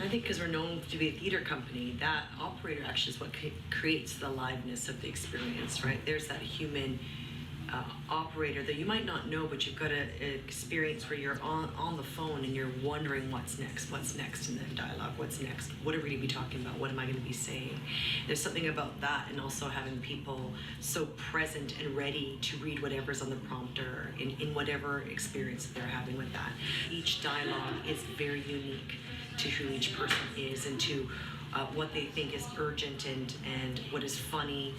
I think because we're known to be a theater company, that operator actually is what creates the liveness of the experience, right? There's that human operator that you might not know, but you've got an experience where you're on the phone and you're wondering what's next in the dialogue, what's next, what are we going to be talking about, what am I going to be saying. There's something about that, and also having people so present and ready to read whatever's on the prompter in whatever experience that they're having with that. Each dialogue is very unique to who each person is, and to what they think is urgent, and what is funny,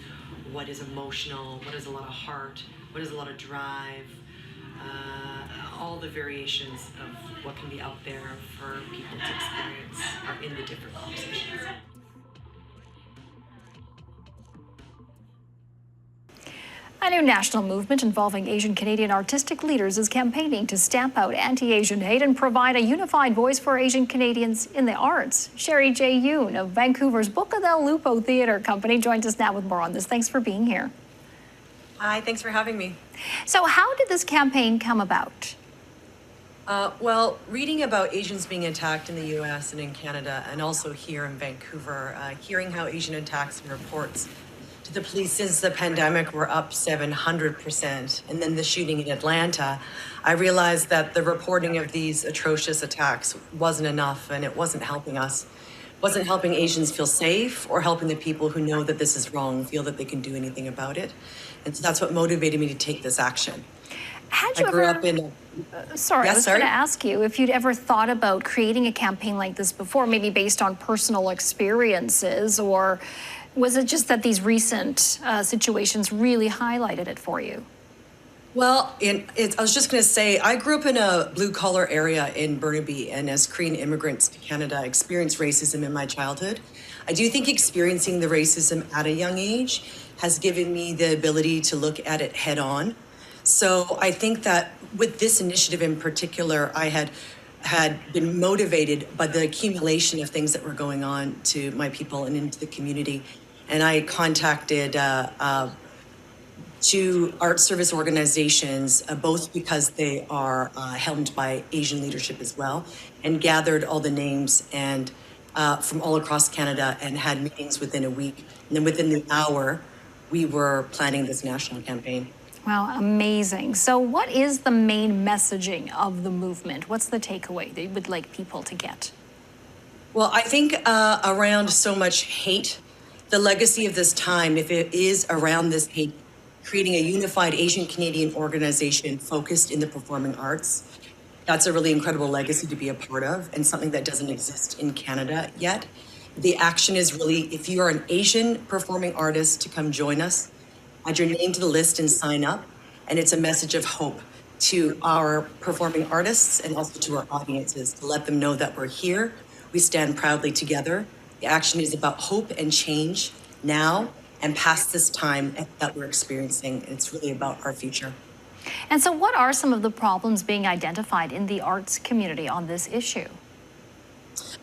what is emotional, what is a lot of heart, what is a lot of drive, all the variations of what can be out there for people to experience are in the different conversations. A new national movement involving Asian Canadian artistic leaders is campaigning to stamp out anti-Asian hate and provide a unified voice for Asian Canadians in the arts. Sherry J. Yoon of Vancouver's Boca del Lupo Theatre Company joins us now with more on this. Thanks for being here. Hi, thanks for having me. So how did this campaign come about? Well, reading about Asians being attacked in the U.S. and in Canada, and also here in Vancouver, hearing how Asian attacks and reports to the police since the pandemic were up 700%, and then the shooting in Atlanta, I realized that the reporting of these atrocious attacks wasn't enough, and it wasn't helping us. It wasn't helping Asians feel safe, or helping the people who know that this is wrong feel that they can do anything about it. And so that's what motivated me to take this action. Had you I grew ever, up in a, I was Yes, going sorry? to ask you if you'd ever thought about creating a campaign like this before, maybe based on personal experiences, or was it just that these recent situations really highlighted it for you? Well, I was just going to say, I grew up in a blue-collar area in Burnaby, and as Korean immigrants to Canada, experienced racism in my childhood. I do think experiencing the racism at a young age has given me the ability to look at it head-on. So I think that with this initiative in particular, I had been motivated by the accumulation of things that were going on to my people and into the community. And I contacted two art service organizations, both because they are helmed by Asian leadership as well, and gathered all the names and from all across Canada, and had meetings within a week. And then within the hour, we were planning this national campaign. Wow, amazing. So what is the main messaging of the movement? What's the takeaway that you would like people to get? Well, I think around so much hate, the legacy of this time, if it is around this hate, creating a unified Asian Canadian organization focused in the performing arts, that's a really incredible legacy to be a part of, and something that doesn't exist in Canada yet. The action is really, if you are an Asian performing artist, to come join us, add your name to the list and sign up. And it's a message of hope to our performing artists and also to our audiences, to let them know that we're here. We stand proudly together. The action is about hope and change now and past this time that we're experiencing. And it's really about our future. And so what are some of the problems being identified in the arts community on this issue?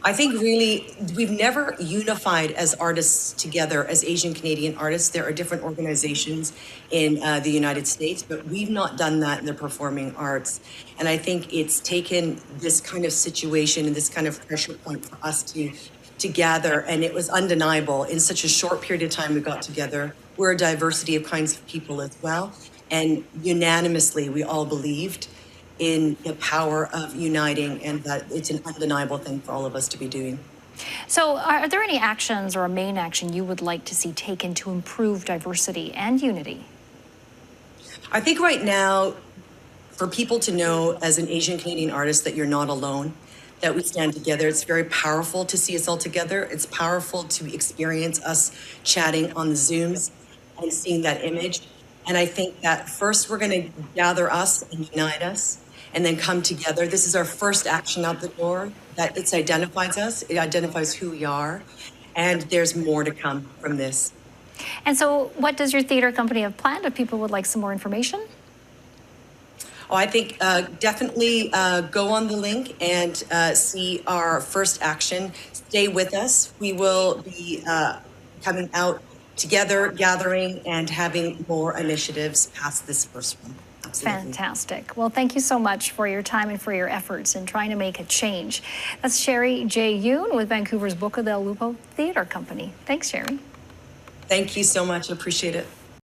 I think really we've never unified as artists together, as Asian Canadian artists. There are different organizations in the United States, but we've not done that in the performing arts. And I think it's taken this kind of situation and this kind of pressure point for us to gather, and it was undeniable. In such a short period of time we got together. We're a diversity of kinds of people as well, and unanimously we all believed in the power of uniting, and that it's an undeniable thing for all of us to be doing. So are there any actions or a main action you would like to see taken to improve diversity and unity? I think right now, for people to know as an Asian Canadian artist that you're not alone, that we stand together. It's very powerful to see us all together. It's powerful to experience us chatting on the Zooms and seeing that image. And I think that first we're going to gather us and unite us, and then come together. This is our first action out the door, that it identifies us, it identifies who we are, and there's more to come from this. And so what does your theater company have planned if people would like some more information? Oh, I think definitely go on the link and see our first action. Stay with us. We will be coming out together, gathering, and having more initiatives past this first one. Absolutely. Fantastic. Well, thank you so much for your time and for your efforts in trying to make a change. That's Sherry J. Yoon with Vancouver's Boca del Lupo Theatre Company. Thanks, Sherry. Thank you so much. Appreciate it.